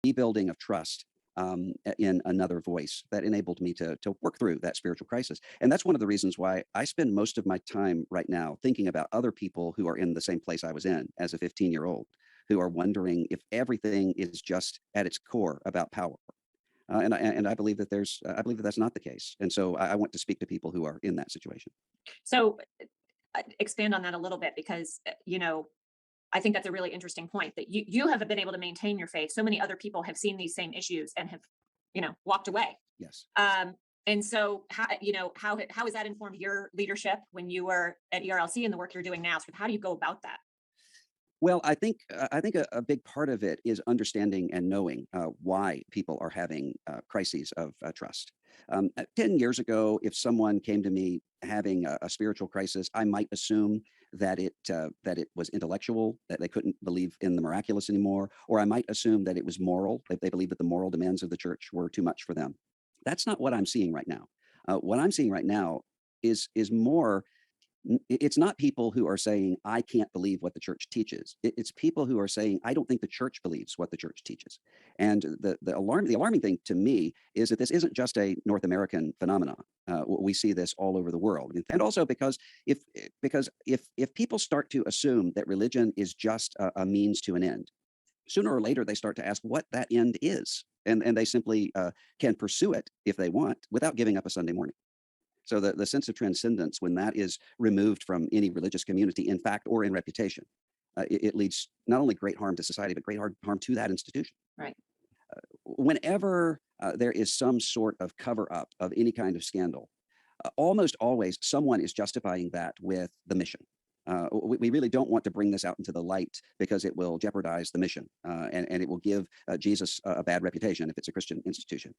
rebuilding of trust in another voice that enabled me to work through that spiritual crisis. And that's one of the reasons why I spend most of my time right now thinking about other people who are in the same place I was in as a 15-year-old, who are wondering if everything is just at its core about power. And I believe that I believe that that's not the case. And so I want to speak to people who are in that situation. So expand on that a little bit because, I think that's a really interesting point that you have been able to maintain your faith. So many other people have seen these same issues and have, walked away. Yes. And so how has that informed your leadership when you were at ERLC and the work you're doing now? So how do you go about that? Well, I think a big part of it is understanding and knowing why people are having crises of trust. 10 years ago, if someone came to me having a spiritual crisis, I might assume that it was intellectual, that they couldn't believe in the miraculous anymore, or I might assume that it was moral, that they believed that the moral demands of the church were too much for them. That's not what I'm seeing right now. What I'm seeing right now is more it's not people who are saying I can't believe what the church teaches. It's people who are saying I don't think the church believes what the church teaches. And the alarming thing to me is that this isn't just a North American phenomenon. We see this all over the world, and also if if people start to assume that religion is just a means to an end, sooner or later they start to ask what that end is, and they simply can pursue it if they want without giving up a Sunday morning. So the sense of transcendence, when that is removed from any religious community, in fact or in reputation, it leads not only great harm to society, but great harm to that institution. Right. Whenever there is some sort of cover up of any kind of scandal, almost always someone is justifying that with the mission. We really don't want to bring this out into the light because it will jeopardize the mission and it will give Jesus a bad reputation if it's a Christian institution.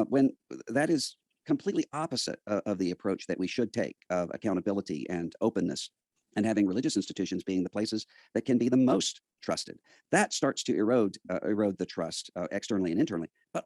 When that is completely opposite of the approach that we should take of accountability and openness and having religious institutions being the places that can be the most trusted. That starts to erode the trust externally and internally.